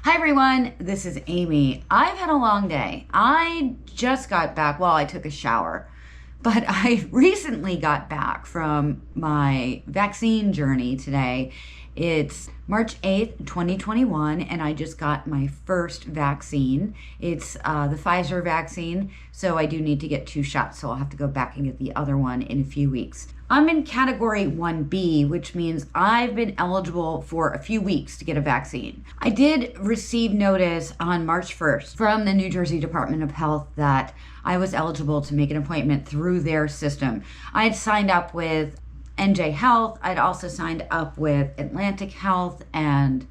Hi everyone, this is Amy. I've had a long day. I just got back, well, I took a shower, but I recently got back from my vaccine journey today. It's March 8th, 2021, and I just got my first vaccine. It's the Pfizer vaccine, so I do need to get 2 shots, so I'll have to go back and get the other one in a few weeks. I'm in category 1B, which means I've been eligible for a few weeks to get a vaccine. I did receive notice on March 1st from the New Jersey Department of Health that I was eligible to make an appointment through their system. I had signed up with NJ Health. I'd also signed up with Atlantic Health and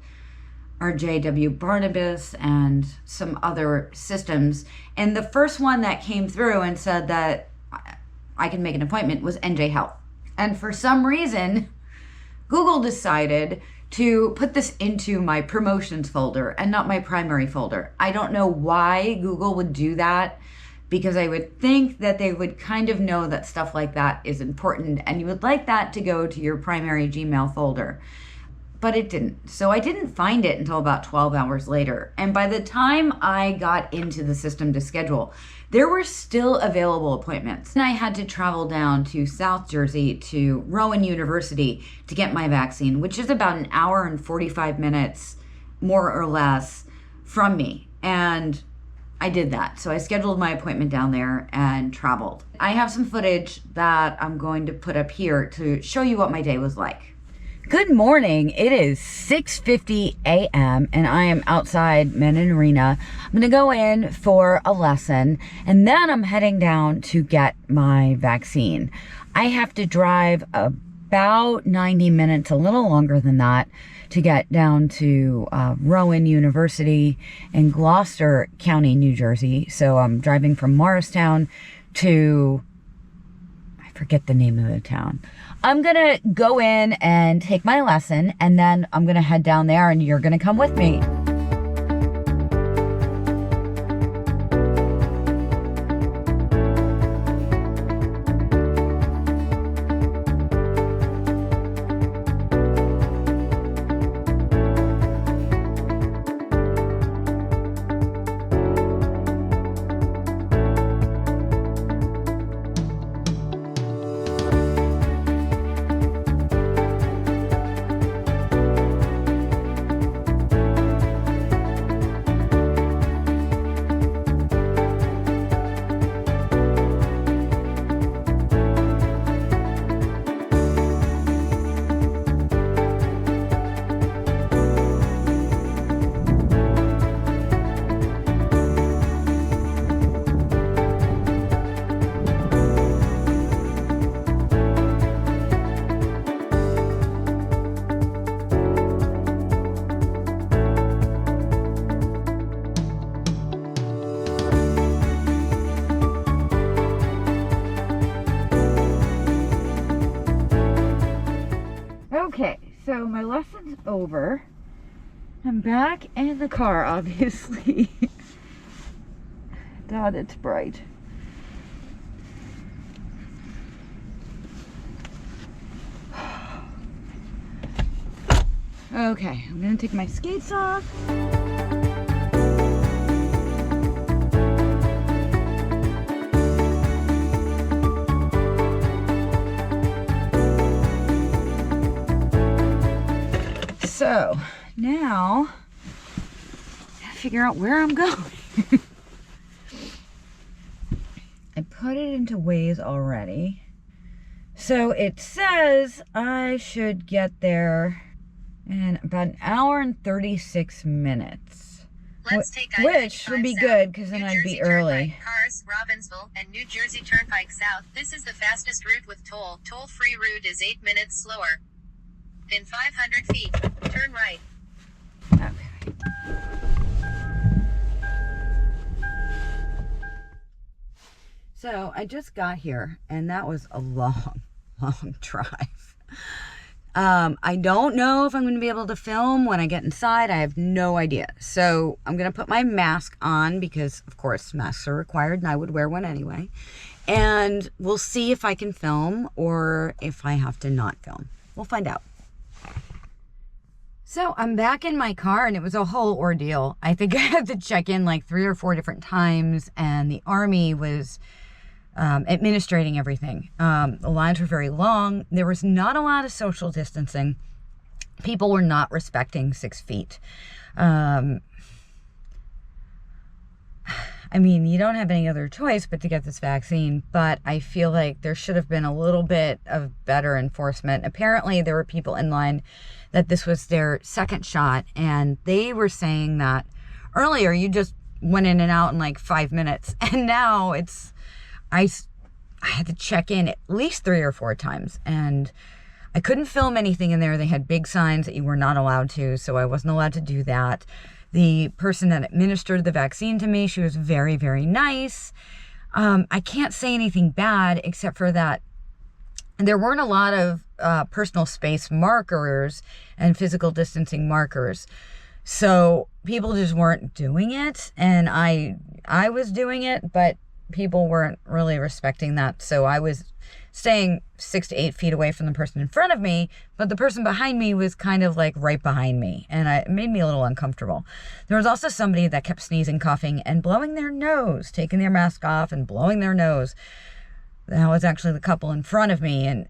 RJW Barnabas and some other systems. And the first one that came through and said that I can make an appointment was NJ Health. And for some reason, Google decided to put this into my promotions folder and not my primary folder. I don't know why Google would do that, because I would think that they would kind of know that stuff like that is important and you would like that to go to your primary Gmail folder. But it didn't. So I didn't find it until about 12 hours later. And by the time I got into the system to schedule, there were still available appointments. And I had to travel down to South Jersey to Rowan University to get my vaccine, which is about an hour and 45 minutes, more or less, from me. And I did that. So I scheduled my appointment down there and traveled. I have some footage that I'm going to put up here to show you what my day was like. Good morning. It is 6:50 a.m. and I am outside Menin Arena. I'm going to go in for a lesson and then I'm heading down to get my vaccine. I have to drive about 90 minutes, a little longer than that, to get down to Rowan University in Gloucester County, New Jersey. So I'm driving from Morristown to, I forget the name of the town. I'm gonna go in and take my lesson and then I'm gonna head down there and you're gonna come with me. Okay, so my lesson's over. I'm back in the car, obviously. God, it's bright. Okay, I'm gonna take my skates off. So now I gotta figure out where I'm going. I put it into Waze already. So it says I should get there in about an hour and 36 minutes. Let's take which would be good because then I'd be early. Cars, Robbinsville, and New Jersey Turnpike South. This is the fastest route with toll. Toll-free route is 8 minutes slower. In 500 feet, turn right. Okay. So I just got here and that was a long drive. I don't know if I'm going to be able to film when I get inside. I have no idea. So I'm going to put my mask on because, of course, masks are required and I would wear one anyway. And we'll see if I can film or if I have to not film. We'll find out. So I'm back in my car, and it was a whole ordeal. I think I had to check in like 3 or 4 different times, and the Army was administrating everything. The lines were very long. There was not a lot of social distancing. People were not respecting 6 feet. I mean, you don't have any other choice but to get this vaccine, but I feel like there should have been a little bit of better enforcement. Apparently, there were people in line that this was their second shot, and they were saying that earlier you just went in and out in like 5 minutes, and now I had to check in at least 3 or 4 times, and I couldn't film anything in there. They had big signs that you were not allowed to, so I wasn't allowed to do that. The person that administered the vaccine to me, she was very, very nice. I can't say anything bad except for that there weren't a lot of personal space markers and physical distancing markers. So people just weren't doing it. And I was doing it, but people weren't really respecting that. So I was staying 6 to 8 feet away from the person in front of me, but the person behind me was kind of like right behind me, and it made me a little uncomfortable. There was also somebody that kept sneezing, coughing, and blowing their nose, taking their mask off and blowing their nose. That was actually the couple in front of me, and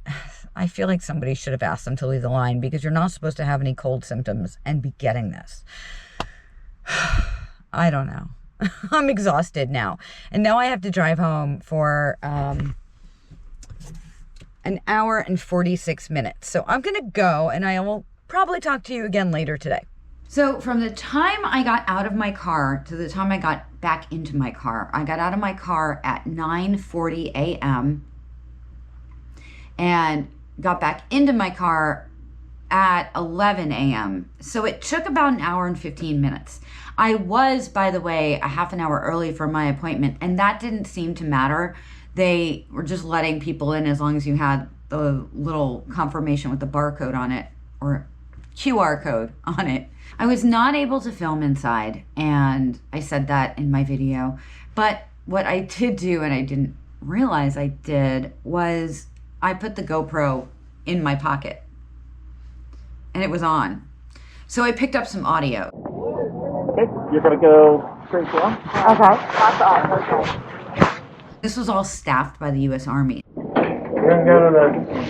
I feel like somebody should have asked them to leave the line, because you're not supposed to have any cold symptoms and be getting this. I don't know. I'm exhausted now. And now I have to drive home for an hour and 46 minutes. So I'm going to go, and I will probably talk to you again later today. So from the time I got out of my car to the time I got back into my car, I got out of my car at 9:40 a.m. and got back into my car at 11 a.m. So it took about an hour and 15 minutes. I was, by the way, a half an hour early for my appointment, and that didn't seem to matter. They were just letting people in as long as you had the little confirmation with the barcode on it, or QR code on it. I was not able to film inside, and I said that in my video. But what I did do, and I didn't realize I did, was I put the GoPro in my pocket, and it was on. So I picked up some audio. Okay, you're gonna go straight down. Okay, that's all. Okay. This was all staffed by the U.S. Army. You're gonna go to the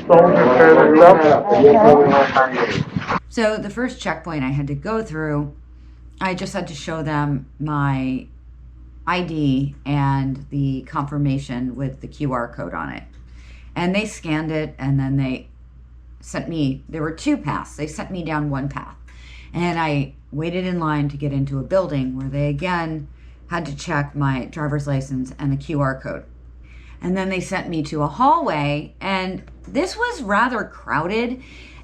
soldier service up. So the first checkpoint I had to go through, I just had to show them my ID and the confirmation with the QR code on it. And they scanned it, and then they sent me, there were 2 paths. They sent me down one path. And I waited in line to get into a building where they again had to check my driver's license and the QR code. And then they sent me to a hallway, and this was rather crowded.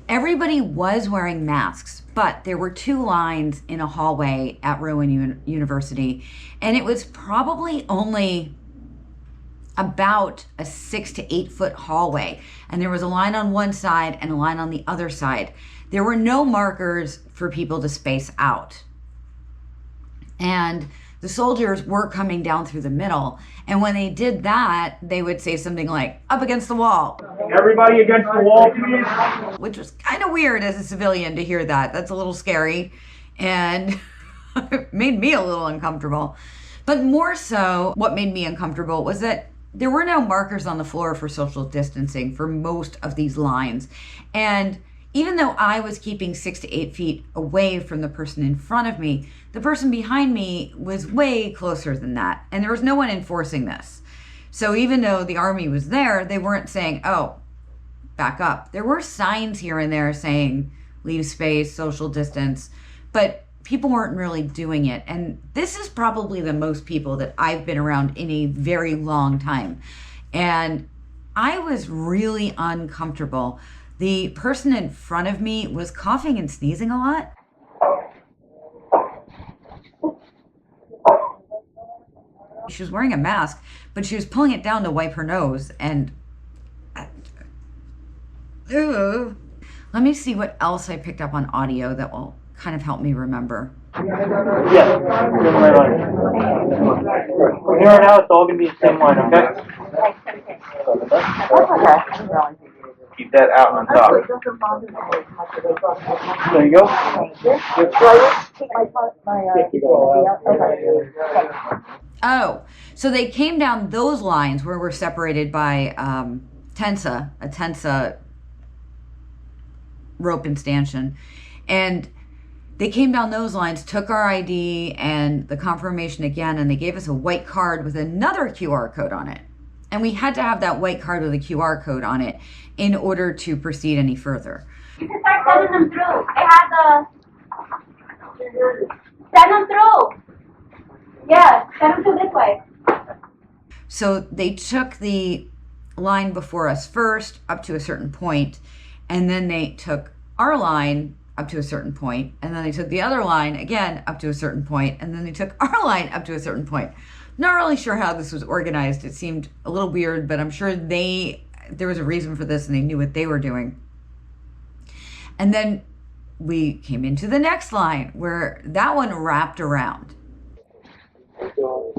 Everybody was wearing masks, but there were 2 lines in a hallway at Rowan University, and it was probably only about a 6 to 8 foot hallway. And there was a line on one side and a line on the other side. There were no markers for people to space out. And the soldiers were coming down through the middle. And when they did that, they would say something like, "Up against the wall." Everybody against the wall, please. Which was kind of weird as a civilian to hear that. That's a little scary. And it made me a little uncomfortable. But more so, what made me uncomfortable was that there were no markers on the floor for social distancing for most of these lines. And even though I was keeping 6 to 8 feet away from the person in front of me, the person behind me was way closer than that. And there was no one enforcing this. So even though the Army was there, they weren't saying, "Oh, back up." There were signs here and there saying, "Leave space, social distance," but people weren't really doing it. And this is probably the most people that I've been around in a very long time. And I was really uncomfortable. The person in front of me was coughing and sneezing a lot. She was wearing a mask, but she was pulling it down to wipe her nose, and let me see what else I picked up on audio that will kind of help me remember. Yes, you're right on. From here on out, it's all gonna be the same line, okay? That's okay. Keep that out on top. There you go. Oh, so they came down those lines where we're separated by a tensa rope and stanchion. And they came down those lines, took our ID and the confirmation again, and they gave us a white card with another QR code on it. And we had to have that white card with a QR code on it in order to proceed any further. You can start sending them through. They have send them through. Yeah, send them through this way. So they took the line before us first up to a certain point, and then they took our line up to a certain point, and then they took the other line again up to a certain point, and then they took our line up to a certain point. Not really sure how this was organized. It seemed a little weird, but I'm sure there was a reason for this and they knew what they were doing. And then we came into the next line where that one wrapped around. This one?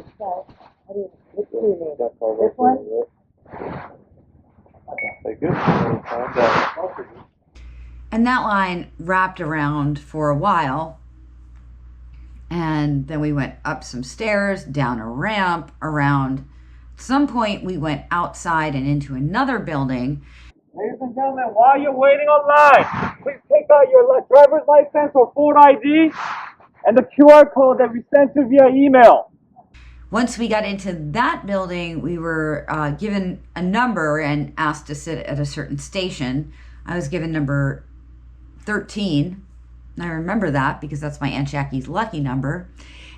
And that line wrapped around for a while. And then we went up some stairs, down a ramp, around. At some point, we went outside and into another building. Ladies and gentlemen, while you're waiting online, please take out your driver's license or photo ID and the QR code that we sent you via email. Once we got into that building, we were given a number and asked to sit at a certain station. I was given number 13. I remember that because that's my Aunt Jackie's lucky number.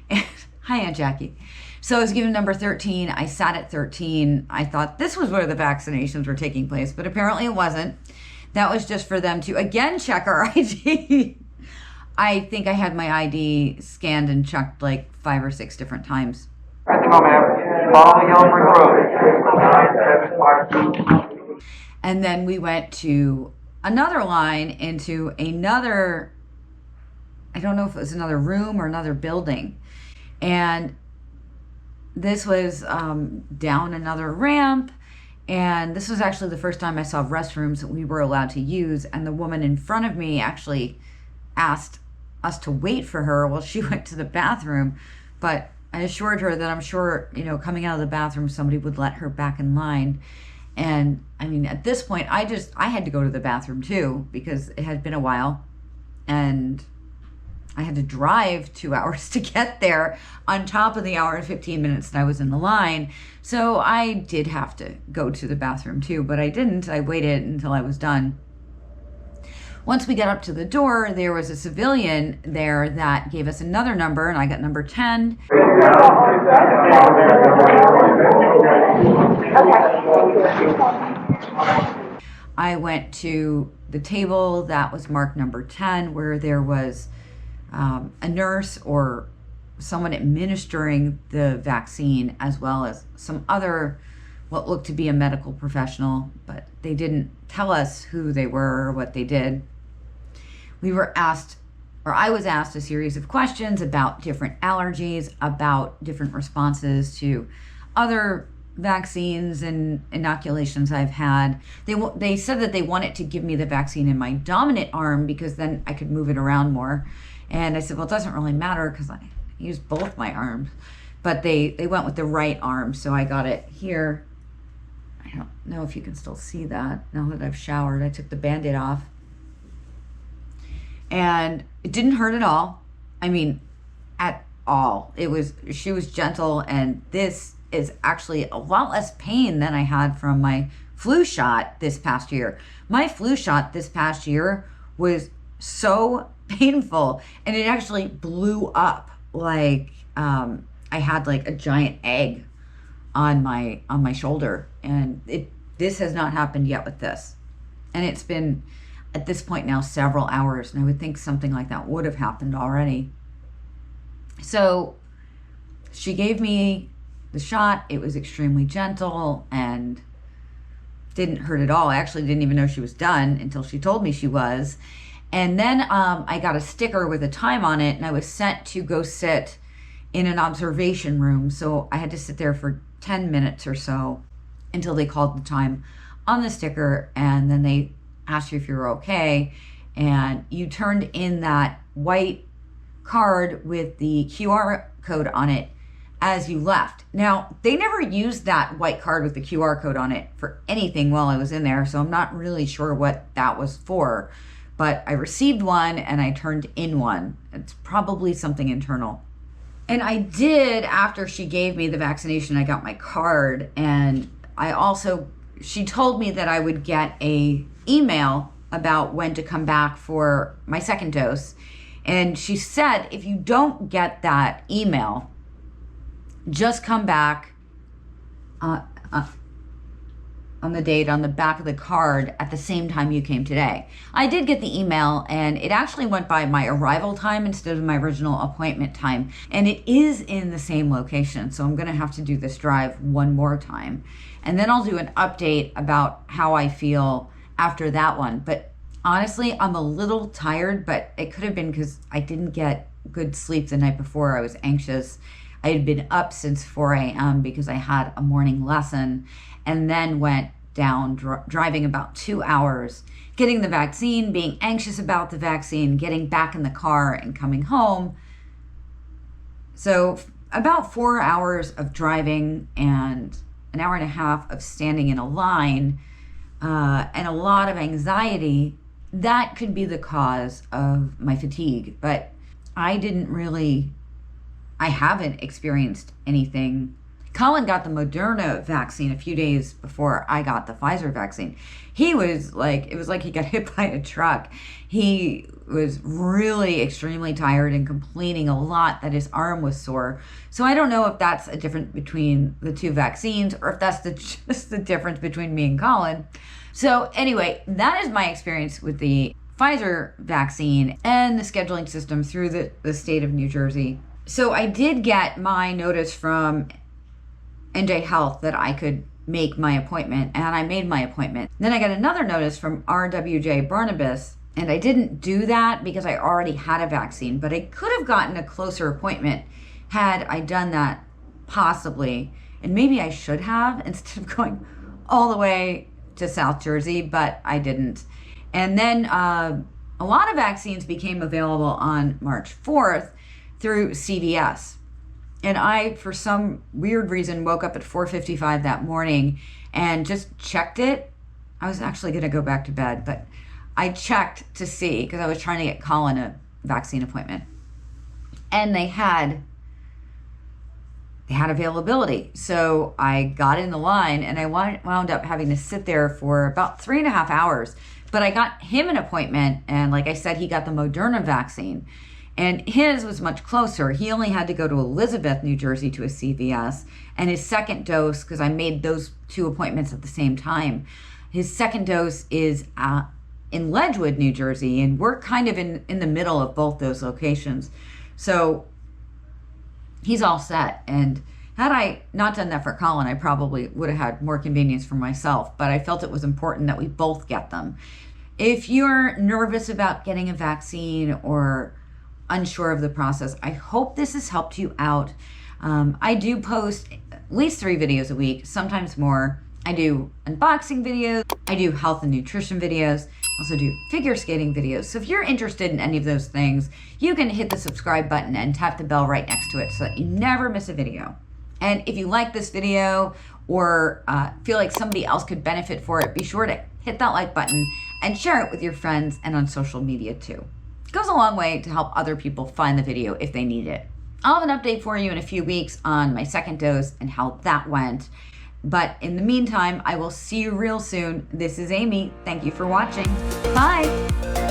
And, hi, Aunt Jackie. So I was given number 13. I sat at 13. I thought this was where the vaccinations were taking place, but apparently it wasn't. That was just for them to, again, check our ID. I think I had my ID scanned and checked like 5 or 6 different times. Right to go, ma'am. Follow the yellow brick road. And then we went to another line into another, I don't know if it was another room or another building. And this was down another ramp. And this was actually the first time I saw restrooms that we were allowed to use. And the woman in front of me actually asked us to wait for her while she went to the bathroom. But I assured her that I'm sure, coming out of the bathroom, somebody would let her back in line. And I mean, at this point, I had to go to the bathroom too, because it had been a while. And I had to drive 2 hours to get there on top of the hour and 15 minutes that I was in the line. So I did have to go to the bathroom too, but I didn't. I waited until I was done. Once we got up to the door, there was a civilian there that gave us another number, and I got number 10. I went to the table that was marked number 10, where there was a nurse or someone administering the vaccine, as well as some other, what looked to be a medical professional, but they didn't tell us who they were or what they did. We were asked, or I was asked a series of questions about different allergies, about different responses to other vaccines and inoculations I've had. They said that they wanted to give me the vaccine in my dominant arm because then I could move it around more. And I said, well, it doesn't really matter because I use both my arms. But they went with the right arm, so I got it here. I don't know if you can still see that now that I've showered. I took the Band-Aid off. And it didn't hurt at all. I mean, at all. She was gentle, and this is actually a lot less pain than I had from my flu shot this past year. My flu shot this past year was so painful, and it actually blew up like I had like a giant egg on my shoulder, and this has not happened yet with this. And it's been at this point now several hours, and I would think something like that would have happened already. So she gave me the shot. It was extremely gentle and didn't hurt at all. I actually didn't even know she was done until she told me she was. And then I got a sticker with a time on it, and I was sent to go sit in an observation room. So I had to sit there for 10 minutes or so until they called the time on the sticker, and then they asked you if you were okay, and you turned in that white card with the QR code on it as you left. Now, they never used that white card with the QR code on it for anything while I was in there, so I'm not really sure what that was for, but I received one and I turned in one. It's probably something internal. And I did, after she gave me the vaccination, I got my card, and she told me that I would get a email about when to come back for my second dose. And she said, if you don't get that email, just come back on the date on the back of the card at the same time you came today. I did get the email, and it actually went by my arrival time instead of my original appointment time. And it is in the same location, so I'm gonna have to do this drive one more time. And then I'll do an update about how I feel after that one. But honestly, I'm a little tired, but it could have been because I didn't get good sleep the night before. I was anxious. I had been up since 4 a.m. because I had a morning lesson, and then went down driving about 2 hours, getting the vaccine, being anxious about the vaccine, getting back in the car and coming home. So about 4 hours of driving and an hour and a half of standing in a line, and a lot of anxiety. That could be the cause of my fatigue, but I haven't experienced anything. Colin got the Moderna vaccine a few days before I got the Pfizer vaccine. It was like he got hit by a truck. He was really extremely tired and complaining a lot that his arm was sore. So I don't know if that's a difference between the two vaccines, or if that's just the difference between me and Colin. So anyway, that is my experience with the Pfizer vaccine and the scheduling system through the state of New Jersey. So I did get my notice from NJ Health that I could make my appointment, and I made my appointment. Then I got another notice from RWJ Barnabas, and I didn't do that because I already had a vaccine, but I could have gotten a closer appointment had I done that, possibly. And maybe I should have, instead of going all the way to South Jersey, but I didn't. And then a lot of vaccines became available on March 4th through CVS. And I, for some weird reason, woke up at 4:55 that morning and just checked it. I was actually going to go back to bed, but I checked to see, because I was trying to get Colin a vaccine appointment. And they had availability. So I got in the line, and I wound up having to sit there for about 3.5 hours. But I got him an appointment, and like I said, he got the Moderna vaccine. And his was much closer. He only had to go to Elizabeth, New Jersey, to a CVS. And his second dose, because I made those two appointments at the same time, his second dose is in Ledgewood, New Jersey. And we're kind of in the middle of both those locations. So he's all set. And had I not done that for Colin, I probably would have had more convenience for myself. But I felt it was important that we both get them. If you're nervous about getting a vaccine or unsure of the process, I hope this has helped you out. I do post at least 3 videos a week, sometimes more. I do unboxing videos, I do health and nutrition videos, also do figure skating videos. So if you're interested in any of those things, you can hit the subscribe button and tap the bell right next to it so that you never miss a video. And if you like this video or feel like somebody else could benefit for it, be sure to hit that like button and share it with your friends and on social media too. It goes a long way to help other people find the video if they need it. I'll have an update for you in a few weeks on my second dose and how that went. But in the meantime, I will see you real soon. This is Aimée. Thank you for watching. Bye.